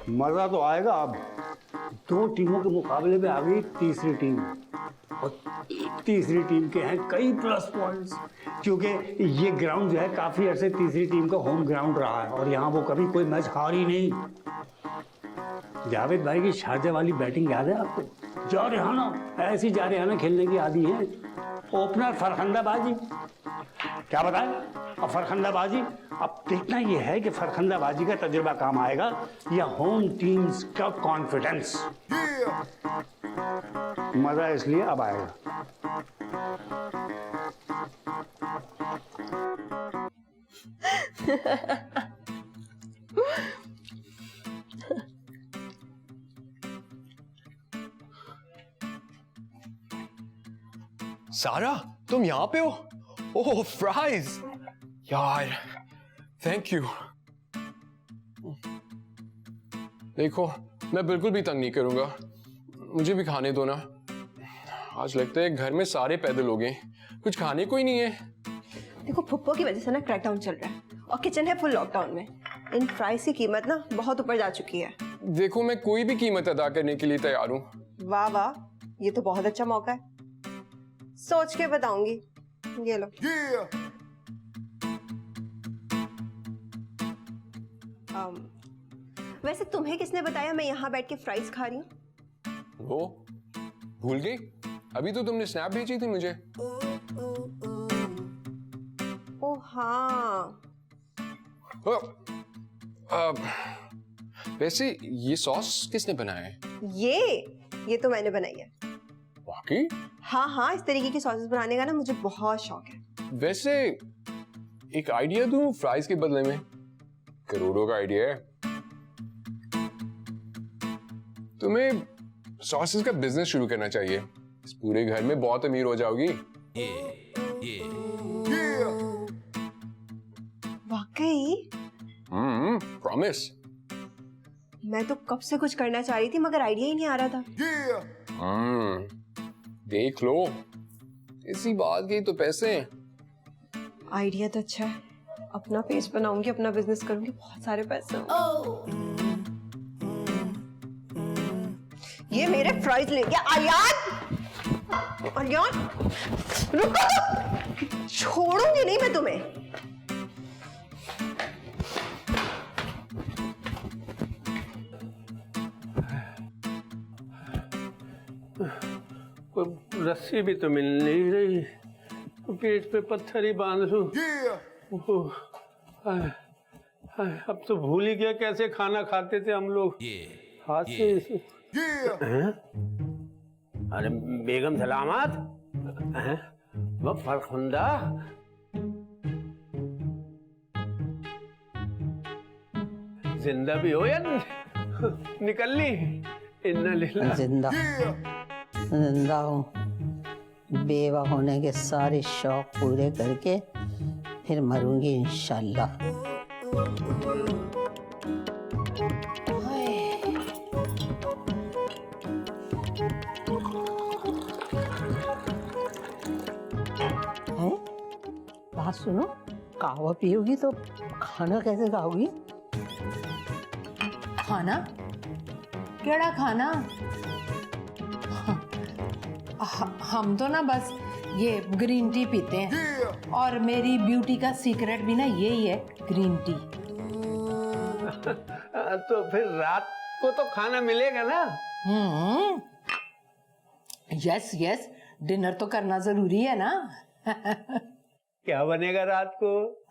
मजा तो आएगा। अब 2 टीमों के मुकाबले में आ गई तीसरी टीम, और तीसरी टीम के हैं कई प्लस पॉइंट्स, क्योंकि ये ग्राउंड जो है काफी अरसे तीसरी टीम का होम ग्राउंड रहा है और यहाँ वो कभी कोई मैच हारी नहीं। जावेद भाई की शारजा वाली बैटिंग याद है आपको? जारिहाना, ऐसी जारिहाना खेलने की आदी है। ओपनर फरखंदाबाजी, क्या बताएं? अब फरखंदाबाजी, अब देखना यह है कि फरखंदाबाजी का तजुर्बा काम आएगा या होम टीम्स का कॉन्फिडेंस। मजा इसलिए अब आएगा। सारा, तुम यहाँ पे हो? ओह, फ्राइज यार, थैंक यू। देखो, मैं बिल्कुल भी तंग नहीं करूंगा, मुझे भी खाने दो ना। आज लगता है घर में सारे पैदल हो गए, कुछ खाने को ही नहीं है। देखो, फुप्पो की वजह से ना क्रैकडाउन चल रहा है और किचन है फुल लॉकडाउन में। इन फ्राइज की कीमत ना बहुत ऊपर जा चुकी है। देखो, मैं कोई भी कीमत अदा करने के लिए तैयार हूँ। वाह वाह, ये तो बहुत अच्छा मौका है, सोच के बताऊंगी। ये लो। वैसे तुम्हें किसने बताया मैं यहाँ बैठ के फ्राइज खा रही हूँ? वो भूल गई? अभी तो तुमने स्नैप भेजी थी मुझे। ओ हाँ। वैसे ये सॉस किसने बनाया है? ये तो मैंने बनाई है। वाकई? हाँ हाँ, इस तरीके की सॉसेस बनाने का ना मुझे बहुत शौक है। वैसे एक आइडिया दूं फ्राइज के बदले में? करोड़ों का आइडिया है। तुम्हें सॉसेस का बिजनेस शुरू करना चाहिए, इस पूरे घर में बहुत अमीर हो जाओगी। वाकई? प्रॉमिस। मैं तो कब से कुछ करना चाह रही थी मगर आइडिया ही नहीं आ रहा था। देख लो, इसी बात के तो पैसे हैं। आइडिया तो अच्छा है, अपना पेज बनाऊंगी, अपना बिजनेस करूंगी, बहुत सारे पैसे होंगे। ये मेरे फ्राइज ले गया। आर्यन, आर्यन रुको, तो छोड़ूंगी नहीं मैं तुम्हें। रस्सी भी तो मिल नहीं रही, पेट पे पत्थर ही बांध लूं। अब तो भूल ही गया कैसे खाना खाते थे हम लोग, हाथ से। अरे बेगम सलामत, वो फरखुंदा, जिंदा भी हो या निकल ली? इन्ना लिल्लाह। जिंदा हूँ, बेवा होने के सारे शौक पूरे करके फिर मरूंगी इंशाल्लाह। बात सुनो, कहवा पियोगी तो खाना कैसे खाओगी? खाना? केड़ा खाना? हम तो ना बस ये ग्रीन टी पीते हैं और मेरी ब्यूटी का सीक्रेट भी ना यही है, ग्रीन टी। तो फिर रात को तो खाना मिलेगा ना? यस यस, डिनर तो करना जरूरी है ना। क्या बनेगा रात को?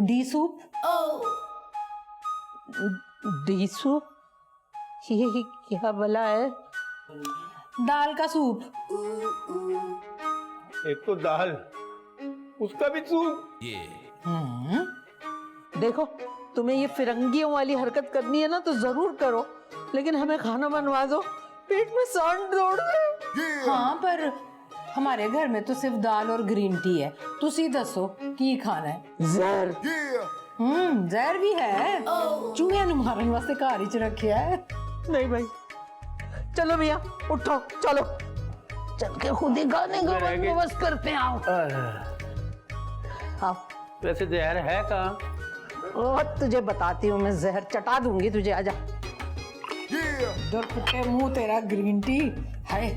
D soup. D soup? ये क्या भला है? दाल का सूप। एक तो दाल, उसका भी सूप। देखो, तुम्हें ये फिरंगियों वाली हरकत करनी है ना तो जरूर करो, लेकिन हमें खाना बनवा दो, पेट में सांड दौड़ रहे। हाँ, पर हमारे घर में तो सिर्फ दाल और ग्रीन टी है। तुसी दसो की खाना है? जहर। जहर भी है, चूहे नु मारन वास्ते घर ही च रखिया है। नहीं भाई, चलो भैया उठो, चलो चल के खुद ही खाने का बंदोबस्त करते हैं। आओ। वैसे जहर है कहाँ? और तुझे बताती हूँ, मैं जहर चटा दूंगी तुझे, आजा। दूर फुटे मुंह तेरा ग्रीन टी है।